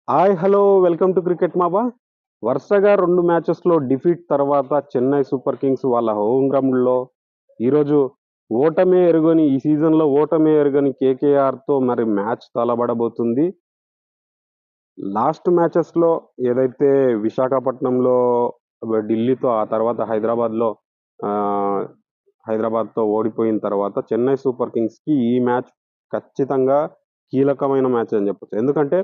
Hi hello welcome to cricket మాబా. వరుసగా 2 మ్యాచెస్‌లో డిఫీట్ తర్వాత చెన్నై సూపర్ కింగ్స్ వాళ్ళ హోమ్ గ్రౌండ్‌లో ఈరోజు ఈ సీజన్‌లో ఓటమే ఎరుగని కేకేఆర్‌తో మరి మ్యాచ్ తలబడబోతుంది. లాస్ట్ మ్యాచెస్‌లో ఏదైతే విశాఖపట్నంలో, ఢిల్లీతో, ఆ తర్వాత ఆహ్, హైదరాబాద్‌తో ఓడిపోయిన తర్వాత చెన్నై సూపర్ కింగ్స్‌కి ఈ మ్యాచ్ ఖచ్చితంగా కీలకమైన మ్యాచ్ అని చెప్పొచ్చు. ఎందుకంటే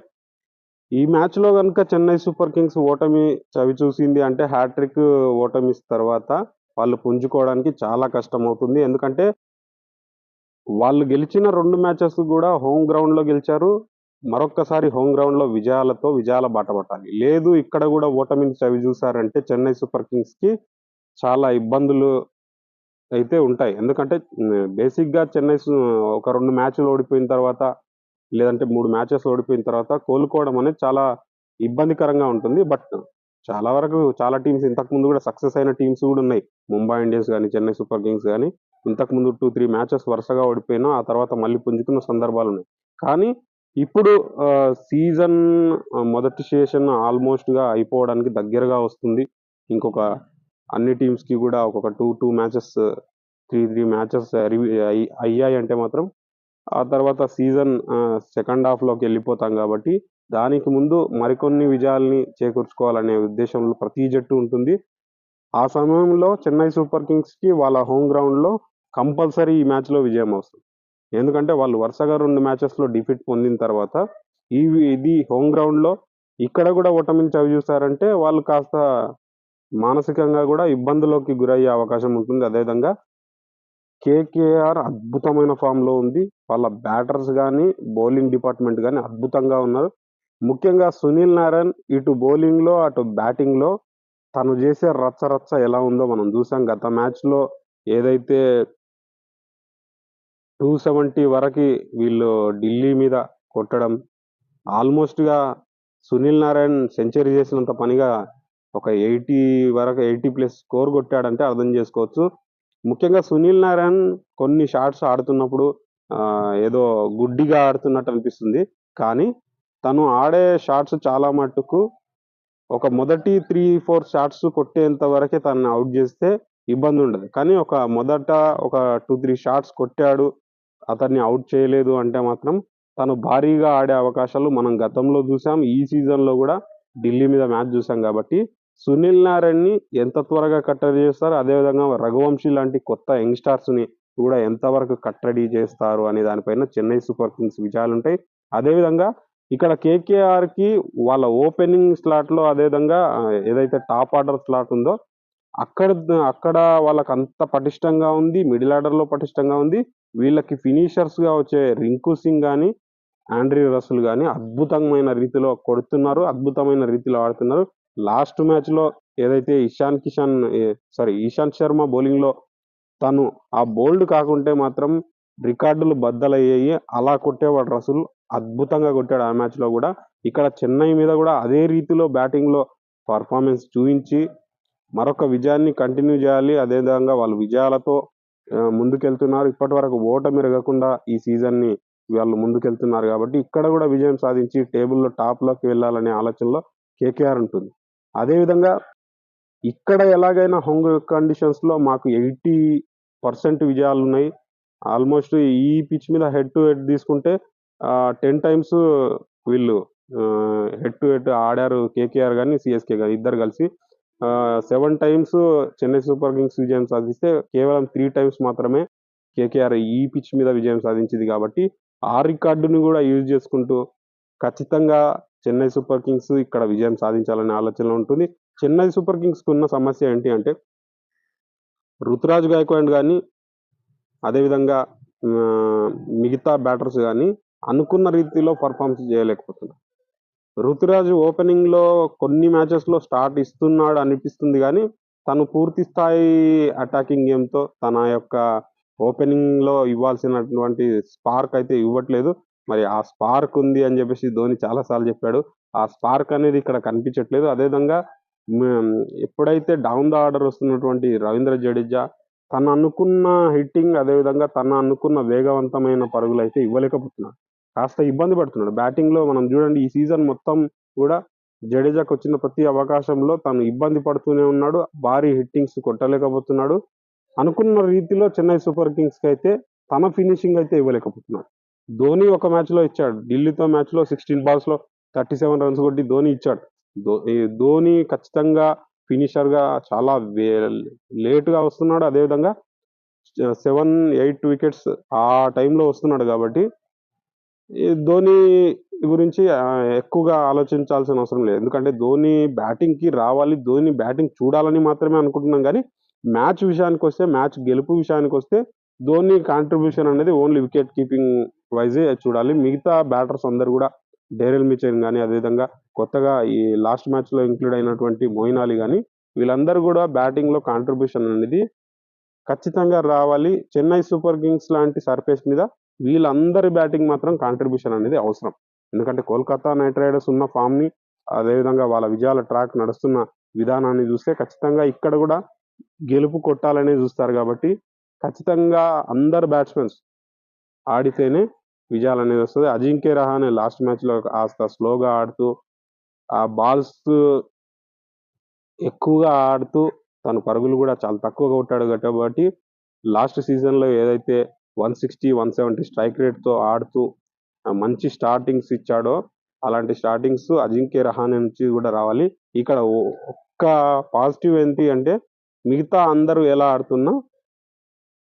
ఈ మ్యాచ్‌లో గనుక చెన్నై సూపర్ కింగ్స్ ఓటమి చవిచూసింది అంటే హ్యాట్రిక్ ఓటమి తర్వాత వాళ్ళు పుంజుకోవడానికి చాలా కష్టమవుతుంది. ఎందుకంటే వాళ్ళు గెలిచిన 2 మ్యాచెస్ గూడా హోమ్ గ్రౌండ్‌లో గెలిచారు. మరొక్కసారి హోమ్ గ్రౌండ్‌లో విజయాల బాట పట్టాలి. లేదు ఇక్కడ గూడా ఓటమిని చవిచూసారంటే చెన్నై సూపర్ కింగ్స్‌కి చాలా ఇబ్బందులు అయితే ఉంటాయి. ఎందుకంటే బేసిక్‌గా ఒక 2 మ్యాచ్‌లు ఓడిపోయిన తర్వాత, లేదంటే 3 మ్యాచెస్ ఓడిపోయిన తర్వాత కోలుకోవడం అనేది చాలా ఇబ్బందికరంగా ఉంటుంది. చాలా వరకు చాలా టీమ్స్ ఇంతకుముందు గూడా సక్సెస్ అయిన టీమ్స్ గూడా ఉన్నాయి. ముంబై ఇండియన్స్ గాని, చెన్నై సూపర్ కింగ్స్ గాని ఇంతకుముందు 2, 3 మ్యాచెస్ వరుసగా ఓడిపోయినా ఆ తర్వాత మళ్ళీ పుంజుకున్న సందర్భాలున్నాయి. కానీ ఇప్పుడు సీజన్ మొదటి సెషన్ ఆల్‌మోస్ట్‌గా అయిపోవడానికి దగ్గరగా వస్తుంది. ఇంకొక అన్ని టీమ్స్‌కి గూడా ఒకొక 2 మ్యాచెస్, 3 మ్యాచెస్ అయ్యాయంటే మాత్రం ఆ తర్వాత సీజన్ సెకండ్ హాఫ్‌లోకెళ్ళిపోతాం గాబట్టి, దానికి ముందు మరికొన్ని విజయాల్ని చేకూర్చుకోవాలనే ఉద్దేశంలో ప్రతి జట్టు ఉంటుంది. ఆ సమయంలో చెన్నై సూపర్ కింగ్స్‌కి వాళ్ళ హోమ్ గ్రౌండ్‌లో కంపల్సరీ ఈ మ్యాచ్‌లో విజయం అవసరం. ఎందుకంటే వాళ్ళు వరుసగా 2 మ్యాచెస్‌లో డిఫీట్ పొందిన తర్వాత ఇది హోమ్ గ్రౌండ్‌లో ఇక్కడ గూడా ఓటమిని చవిచూసారంటే వాళ్ళు కాస్త మానసికంగా గూడా ఇబ్బందులోకి గురయ్యే అవకాశం ఉంటుంది. అదేవిధంగా కేకేఆర్ అద్భుతమైన ఫామ్‌లో ఉంది. వాళ్ళ బ్యాటర్స్ గాని, బౌలింగ్ డిపార్ట్‌మెంట్ గాని అద్భుతంగా ఉన్నారు. ముఖ్యంగా సునీల్ నారాయణ్ ఇటు బౌలింగ్‌లో, అటు బ్యాటింగ్‌లో తను జేసే రచ్చ ఎలా ఉందో మనం జూసాం. గత మ్యాచ్‌లో ఏదైతే 270 వరకి వీళ్ళు ఢిల్లీ మీద కొట్టడం, ఆల్‌మోస్ట్‌గా సునీల్ నారాయణ్ సెంచరీ జేసినంత పనిగా ఒక 80 ప్లస్ స్కోర్ గొట్టాడంటే అర్థం జేసుకోవచ్చు. ముఖ్యంగా సునీల్ నారాయణ్ కొన్ని షాట్స్ ఆడుతున్నప్పుడు ఏదో గుడ్డిగా ఆడుతున్నట్టు అనిపిస్తుంది. కానీ తను ఆడే షాట్స్ చాలా మట్టుకు ఒక మొదటి 3, 4 షాట్స్ కొట్టేంత వరకే తనని ఔట్ జేస్తే ఇబ్బందుండదు. కానీ ఒక 2, 3 షాట్స్ కొట్టాడు, అతన్ని ఔట్ చేయలేదు అంటే మాత్రం తను భారీగా ఆడే అవకాశాలు మనం గతంలో జూసాం. ఈ సీజన్‌లో గూడా ఢిల్లీ మీద మ్యాచ్ జూసాం గాబట్టి, సునీల్ నారాయణ్‌ని ఎంత త్వరగా కట్టడి జేస్తారు, అదేవిధంగా రఘువంశీ లాంటి కొత్త యంగ్‌స్టార్స్‌ని కూడా ఎంతవరకు కట్టడి చేస్తారు అనే దానిపైన చెన్నై సూపర్ కింగ్స్ విజయాలుంటాయి. అదేవిధంగా ఇక్కడ కేకేఆర్‌కి వాళ్ళ ఓపెనింగ్ స్లాట్‌లో అదేవిధంగా ఏదైతే టాప్ ఆర్డర్ స్లాట్ ఉందో అక్కడ వాళ్ళకంత పటిష్టంగా ఉంది. మిడిల్ ఆర్డర్‌లో పటిష్టంగా ఉంది. వీళ్ళకి ఫినిషర్స్‌గా వచ్చే రింకు సింగ్ గాని, ఆండ్రీ రసూల్ గాని అద్భుతమైన రీతిలో కొడుతున్నారు. అద్భుతమైన రీతిలో ఆడుతున్నారు. లాస్ట్ మ్యాచ్‌లో ఏదైతే ఇషాంత్ శర్మ బౌలింగ్‌లో తను ఆ బౌల్డ్ కాకుంటే మాత్రం రికార్డులు బద్దలయ్యాయి. అలా కొట్టేవాడు రసూల్. అద్భుతంగా కొట్టాడు ఆ మ్యాచ్‌లో గూడా. ఇక్కడ చెన్నై మీద గూడా అదే రీతిలో బ్యాటింగ్‌లో పెర్ఫార్మన్స్ చూయించి మరొక విజయాన్ని కంటిన్యూ జేయాలి. అదే విధంగా వాళ్ళు విజయాలతో ముందుకెళ్తున్నారు. ఇప్పటివరకు ఓటమెరగకుండా ఈ సీజన్‌ని వాళ్ళు ముందుకెళ్తున్నారు గాబట్టి, ఇక్కడ గూడా విజయం సాధించి టేబుల్‌లో టాప్‌లోకి వెళ్ళాలనే ఆలోచనలో కేకేఆర్ ఉంటుంది. అదే విధంగా ఇక్కడ ఎలాగైనా హోమ్ కండిషన్స్‌లో మాకు 80% విజయాలున్నాయి. ఆల్‌మోస్ట్ ఈ పిచ్ మీద హెడ్ టు హెడ్ తీసుకుంటే 10 టైమ్స్ వీళ్ళు హెడ్ టు హెడ్ ఆడారు కేకేఆర్ గాని, సీఎస్‌కే గాని ఇద్దరు కలిసి. 7 టైమ్స్ చెన్నై సూపర్ కింగ్స్ విజయం సాధిస్తే కేవలం 3 టైమ్స్ మాత్రమే కేకేఆర్ ఈ పిచ్ మీద విజయం సాధించింది కాబట్టి, ఆ రికార్డుని గూడా యూజ్ చేసుకుంటూ ఖచ్చితంగా చెన్నై సూపర్ కింగ్స్ ఇక్కడ విజయం సాధించాలనే ఆలోచనలో ఉంటుంది. చెన్నై సూపర్ కింగ్స్‌కున్న సమస్య ఏంటి అంటే, రుతురాజ్ గాయక్వాడ్ గాని, అదేవిధంగా ఆహ్, మిగతా బ్యాటర్స్ గాని అనుకున్న రీతిలో పెర్ఫార్మన్స్ చేయలేకపోతున్నారు. రుతురాజ్ ఓపెనింగ్‌లో కొన్ని మ్యాచెస్‌లో స్టార్ట్ ఇస్తున్నాడు అనిపిస్తుంది గానీ, తను పూర్తి స్థాయి అటాకింగ్ గేమ్‌తో తన యొక్క ఓపెనింగ్‌లో ఇవ్వాల్సినటువంటి స్పార్క్ అయితే ఇవ్వట్లేదు. మరి ఆ స్పార్క్ ఉంది అని జెప్పేసి ధోని చాలా సార్లు జెప్పాడు. ఆ స్పార్క్ అనేది ఇక్కడ కనిపించట్లేదు. అదే విధంగా హ్మ్. ఎప్పుడైతే డౌన్ ద ఆర్డర్ వస్తున్నటువంటి రవీంద్ర జడేజా తను అనుకున్న హిట్టింగ్ అదే విధంగా తను అనుకున్న వేగవంతమైన పరుగులైతే ఇవ్వలేకపోతున్నాడు. కాస్త ఇబ్బంది పడుతున్నాడు. బ్యాటింగ్‌లో మనం జూడండి ఈ సీజన్ మొత్తం కూడా జడేజాకు వచ్చిన ప్రతి అవకాశంలో తను ఇబ్బంది పడుతూనే ఉన్నాడు. భారీ హిట్టింగ్స్ కొట్టలేకపోతున్నాడు. అనుకున్న రీతిలో చెన్నై సూపర్ కింగ్స్కి అయితే తన ఫినిషింగ్ అయితే ఇవ్వలేకపోతున్నాడు. ధోని ఒక మ్యాచ్ లో ఇచ్చాడు. ఢిల్లీతో మ్యాచ్ లో 16 balls లో 37 runs కొట్టి ధోని ఇచ్చాడు. ఈ ధోని ఖచ్చితంగా ఫినిషర్ గా చాలా లేట్ గా వస్తున్నాడు. అదేవిధంగా 7-8 వికెట్స్ ఆ టైంలో వస్తున్నాడు కాబట్టి ఈ ధోని గురించి ఎక్కువగా ఆలోచించాల్సిన అవసరం లేదు. ఎందుకంటే ధోని బ్యాటింగ్ కి రావాలి, ధోని బ్యాటింగ్ చూడాలని మాత్రమే అనుకుంటున్నాం. కానీ మ్యాచ్ విషయానికి వస్తే, మ్యాచ్ గెలుపు విషయానికి వస్తే ధోని కాంట్రిబ్యూషన్ అనేది ఓన్లీ వికెట్ కీపింగ్ వైజే చూడాలి. మిగతా బ్యాటర్స్ అందరు కూడా డేరెల్ మిచెల్ కానీ, అదేవిధంగా కొత్తగా ఈ లాస్ట్ మ్యాచ్ లో ఇంక్లూడ్ అయినటువంటి మోయిన్ అలీ కానీ, వీళ్ళందరూ కూడా బ్యాటింగ్ లో కాంట్రిబ్యూషన్ అనేది ఖచ్చితంగా రావాలి. చెన్నై సూపర్ కింగ్స్ లాంటి సర్ఫేస్ మీద వీళ్ళందరి బ్యాటింగ్ మాత్రం కాంట్రిబ్యూషన్ అనేది అవసరం. ఎందుకంటే కోల్కతా నైట్ రైడర్స్ ఉన్న ఫామ్ ని, అదేవిధంగా వాళ్ళ విజయాల ట్రాక్ నడుస్తున్న విధానాన్ని చూస్తే ఖచ్చితంగా ఇక్కడ కూడా గెలుపు కొట్టాలనే చూస్తారు. కాబట్టి ఖచ్చితంగా అందరు బ్యాట్స్మెన్స్ ఆడితేనే విజయాలు అనేది వస్తుంది. అజింక్య రహానే లాస్ట్ మ్యాచ్ లో కాస్త స్లోగా ఆడుతూ, ఆ బాల్స్ ఎక్కువగా ఆడుతూ తన పరుగులు కూడా చాలా తక్కువగా కొట్టాడు కాబట్టి లాస్ట్ సీజన్ లో ఏదైతే 160-170 స్ట్రైక్ రేట్ తో ఆడుతూ మంచి స్టార్టింగ్స్ ఇచ్చాడో, అలాంటి స్టార్టింగ్స్ అజింక్య రహానే నుంచి కూడా రావాలి. ఇక్కడ ఒక్క పాజిటివ్ ఏంటి అంటే, మిగతా అందరూ ఎలా ఆడుతున్నా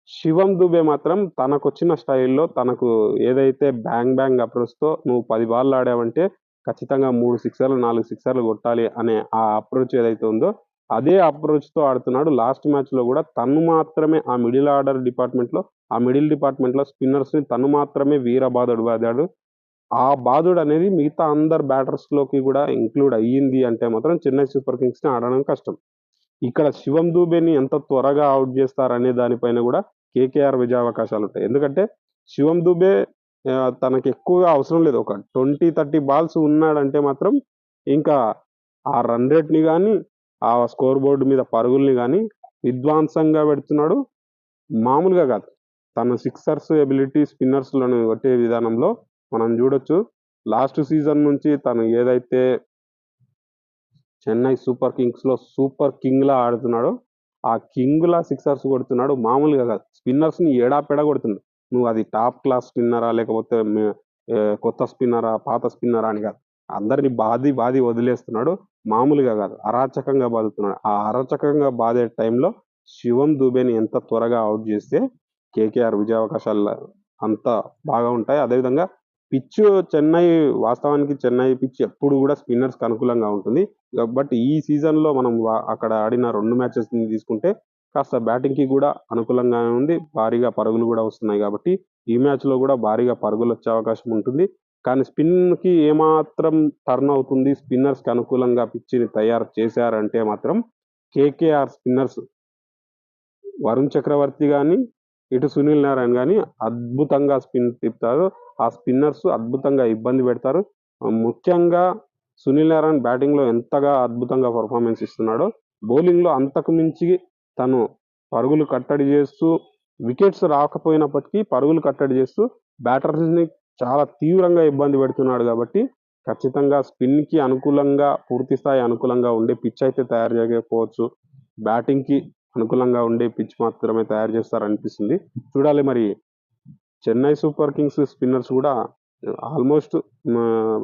శివం దుబే మాత్రం తనకొచ్చిన స్టైల్లో, తనకు ఏదైతే బ్యాంగ్ అప్రోచ్ తో నువ్వు 10 బాల్ ఆడావంటే ఖచ్చితంగా 3 సిక్సర్లు 4 సిక్సర్లు కొట్టాలి అనే ఆ అప్రోచ్ ఏదైతే ఉందో అదే అప్రోచ్ తో ఆడుతున్నాడు. లాస్ట్ మ్యాచ్ లో కూడా తను మాత్రమే ఆ మిడిల్ ఆర్డర్ డిపార్ట్మెంట్ లో, ఆ మిడిల్ డిపార్ట్మెంట్ లో స్పిన్నర్స్ ని తను మాత్రమే వీర బాదాడు. ఆ బాదుడు అనేది మిగతా అందరు బ్యాటర్స్ లోకి కూడా ఇంక్లూడ్ అయ్యింది అంటే మాత్రం చెన్నై సూపర్ కింగ్స్ ని ఆడడం కష్టం. ఇక్కడ శివం దూబేని ఎంత త్వరగా అవుట్ చేస్తారనే దానిపైన కూడా కేకేఆర్ విజయావకాశాలు ఉంటాయి. ఎందుకంటే శివం దూబే తనకి ఎక్కువగా అవసరం లేదు. ఒక 20-30 balls ఉన్నాడంటే మాత్రం ఇంకా ఆ రన్ రేట్ ని కానీ, ఆ స్కోర్ బోర్డు మీద పరుగుల్ని కానీ విధ్వంసంగా పెడుతున్నాడు. మామూలుగా కాదు. తన సిక్సర్స్ ఎబిలిటీ స్పిన్నర్స్ లను కొట్టే విధానంలో మనం చూడొచ్చు. లాస్ట్ సీజన్ నుంచి తను ఏదైతే చెన్నై సూపర్ కింగ్స్ లో సూపర్ కింగ్ లా ఆడుతున్నాడు, ఆ కింగ్ లా సిక్సర్స్ కొడుతున్నాడు. మామూలుగా కాదు. స్పిన్నర్స్ ని ఏడాపెడా కొడుతున్నాడు. నువ్వు అది టాప్ క్లాస్ స్పిన్నరా, లేకపోతే కొత్త స్పిన్నరా, పాత స్పిన్నరా అని కాదు. అందరిని బాది వదిలేస్తున్నాడు. మామూలుగా కాదు, అరాచకంగా బాదుతున్నాడు. ఆ అరాచకంగా బాదే టైంలో శివం దుబేని ఎంత త్వరగా అవుట్ చేస్తే కేకేఆర్ విజయావకాశాలు అంత బాగా ఉంటాయి. అదేవిధంగా పిచ్ చెన్నై, వాస్తవానికి చెన్నై పిచ్ ఎప్పుడు కూడా స్పిన్నర్స్ కి అనుకూలంగా ఉంటుంది. బట్ ఈ సీజన్ లో మనం అక్కడ ఆడిన 2 మ్యాచెస్ ని తీసుకుంటే కాస్త బ్యాటింగ్ కి కూడా అనుకూలంగానే ఉంది. భారీగా పరుగులు కూడా వస్తున్నాయి కాబట్టి ఈ మ్యాచ్ లో కూడా భారీగా పరుగులు వచ్చే అవకాశం ఉంటుంది. కానీ స్పిన్ కి ఏమాత్రం టర్న్ అవుతుంది, స్పిన్నర్స్ కి అనుకూలంగా పిచ్ ని తయారు చేశారంటే మాత్రం కేకేఆర్ స్పిన్నర్స్ వరుణ్ చక్రవర్తి కానీ, ఇటు సునీల్ నారాయణ కానీ అద్భుతంగా స్పిన్ తిప్పుతారు. ఆ స్పిన్నర్స్ అద్భుతంగా ఇబ్బంది పెడతారు. ముఖ్యంగా సునీల్ నారాయణ బ్యాటింగ్ లో ఎంతగా అద్భుతంగా పర్ఫార్మెన్స్ ఇస్తున్నాడో, బౌలింగ్ లో అంతకు మించి తను పరుగులు కట్టడి చేస్తూ, వికెట్స్ రాకపోయినప్పటికీ పరుగులు కట్టడి చేస్తూ బ్యాటర్స్ ని చాలా తీవ్రంగా ఇబ్బంది పెడుతున్నాడు. కాబట్టి ఖచ్చితంగా స్పిన్ కి అనుకూలంగా, పూర్తి స్థాయి అనుకూలంగా ఉండే పిచ్ అయితే తయారు చేయకపోవచ్చు. బ్యాటింగ్ కి అనుకూలంగా ఉండే పిచ్ మాత్రమే తయారు చేస్తారనిపిస్తుంది. చూడాలి మరి. చెన్నై సూపర్ కింగ్స్ స్పిన్నర్స్ కూడా ఆల్మోస్ట్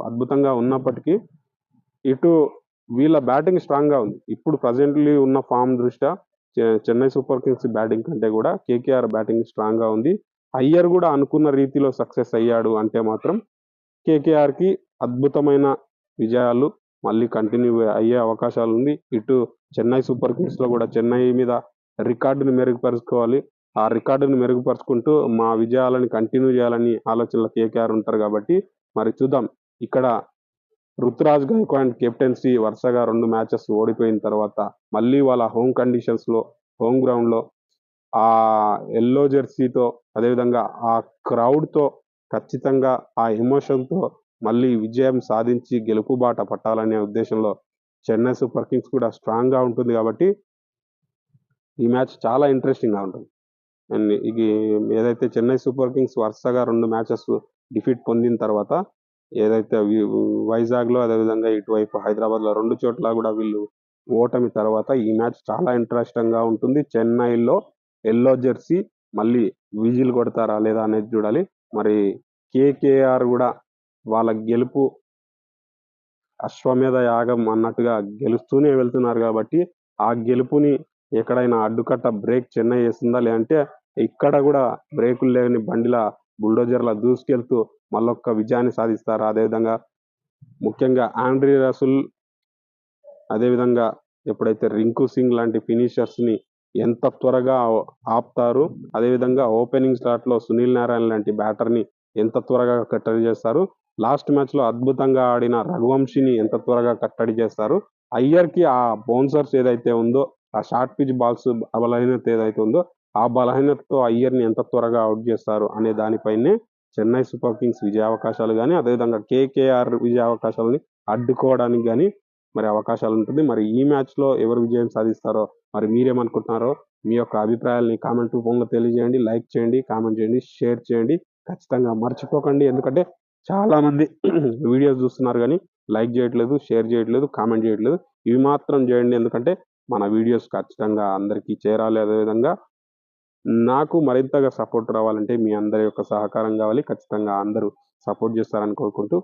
అద్భుతంగా ఉన్నప్పటికీ ఇటు వీళ్ళ బ్యాటింగ్ స్ట్రాంగ్ గా ఉంది. ఇప్పుడు ప్రజెంట్లీ ఉన్న ఫామ్ దృష్ట్యా చెన్నై సూపర్ కింగ్స్ బ్యాటింగ్ కంటే కూడా కేకేఆర్ బ్యాటింగ్ స్ట్రాంగ్ గా ఉంది. అయ్యర్ కూడా అనుకున్న రీతిలో సక్సెస్ అయ్యాడు అంటే మాత్రం కేకేఆర్ కి అద్భుతమైన విజయాలు మళ్ళీ కంటిన్యూ అయ్యే అవకాశాలు ఉంది. ఇటు చెన్నై సూపర్ కింగ్స్ లో కూడా చెన్నై మీద రికార్డుని మెరుగుపరుచుకోవాలి. ఆ రికార్డుని మెరుగుపరుచుకుంటూ మా విజయాలని కంటిన్యూ చేయాలని ఆలోచనలో కేకేఆర్ ఉంటారు. కాబట్టి మరి చూద్దాం. ఇక్కడ రుతురాజ్ గైక్వాడ్ కెప్టెన్సీ వరుసగా 2 మ్యాచెస్ ఓడిపోయిన తర్వాత మళ్ళీ వాళ్ళ హోమ్ కండిషన్స్ లో, హోమ్ గ్రౌండ్ లో ఆ ఎల్లో జెర్సీతో, అదేవిధంగా ఆ క్రౌడ్ తో ఖచ్చితంగా ఆ ఎమోషన్ తో మళ్ళీ విజయం సాధించి గెలుపు బాట పట్టాలనే ఉద్దేశంలో చెన్నై సూపర్ కింగ్స్ కూడా స్ట్రాంగ్ గా ఉంటుంది. కాబట్టి ఈ మ్యాచ్ చాలా ఇంట్రెస్టింగ్ గా ఉంటుంది. అండ్ ఇది ఏదైతే చెన్నై సూపర్ కింగ్స్ వరుసగా 2 మ్యాచెస్ డిఫీట్ పొందిన తర్వాత ఏదైతే వైజాగ్లో అదేవిధంగా ఇటువైపు హైదరాబాద్లో 2 చోట్ల కూడా వీళ్ళు ఓటమి తర్వాత ఈ మ్యాచ్ చాలా ఇంట్రెస్టింగ్గా ఉంటుంది. చెన్నైలో ఎల్లో జెర్సీ మళ్ళీ విజిల్ కొడతారా లేదా అనేది చూడాలి. మరి కేకేఆర్ కూడా వాళ్ళ గెలుపు అశ్వమేధ యాగం అన్నట్టుగా గెలుస్తూనే వెళ్తున్నారు కాబట్టి ఆ గెలుపుని ఎక్కడైనా అడ్డుకట్ట బ్రేక్ చెన్నై వేస్తుందా, లేదంటే ఇక్కడ కూడా బ్రేకులు లేని బండిలా బుల్డోజర్లా దూసుకెళ్తూ మళ్ళొక్క విజయాన్ని సాధిస్తారా? అదేవిధంగా ముఖ్యంగా ఆండ్రీ రసూల్ అదేవిధంగా ఎప్పుడైతే రింకు సింగ్ లాంటి ఫినిషర్స్ని ఎంత త్వరగా ఆపుతారు, అదేవిధంగా ఓపెనింగ్ స్లాట్లో సునీల్ నారాయణ లాంటి బ్యాటర్ని ఎంత త్వరగా కట్టడి చేస్తారు, లాస్ట్ మ్యాచ్లో అద్భుతంగా ఆడిన రఘువంశిని ఎంత త్వరగా కట్టడి చేస్తారు, అయ్యర్కి ఆ బౌన్సర్స్ ఏదైతే ఉందో, ఆ షార్ట్ పిచ్ బాల్స్ బలహీనత ఏదైతే ఉందో ఆ బలహీనతతో అయ్యర్ని ఎంత త్వరగా అవుట్ చేస్తారు అనే దానిపైనే చెన్నై సూపర్ కింగ్స్ విజయావకాశాలు కానీ, అదేవిధంగా కేకేఆర్ విజయావకాశాలని అడ్డుకోవడానికి కానీ మరి అవకాశాలు ఉంటుంది. మరి ఈ మ్యాచ్లో ఎవరు విజయం సాధిస్తారో మరి మీరేమనుకుంటున్నారో మీ యొక్క అభిప్రాయాల్ని కామెంట్ రూపంలో తెలియజేయండి. లైక్ చేయండి, కామెంట్ చేయండి, షేర్ చేయండి. ఖచ్చితంగా మర్చిపోకండి. ఎందుకంటే చాలామంది వీడియోస్ చూస్తున్నారు కానీ లైక్ చేయట్లేదు, షేర్ చేయట్లేదు, కామెంట్ చేయట్లేదు. ఇవి మాత్రం చేయండి. ఎందుకంటే మన వీడియోస్ ఖచ్చితంగా అందరికీ చేరాలి. అదేవిధంగా నాకు మరింతగా సపోర్ట్ రావాలంటే మీ అందరి యొక్క సహకారం కావాలి. ఖచ్చితంగా అందరూ సపోర్ట్ చేస్తారని కోరుకుంటూ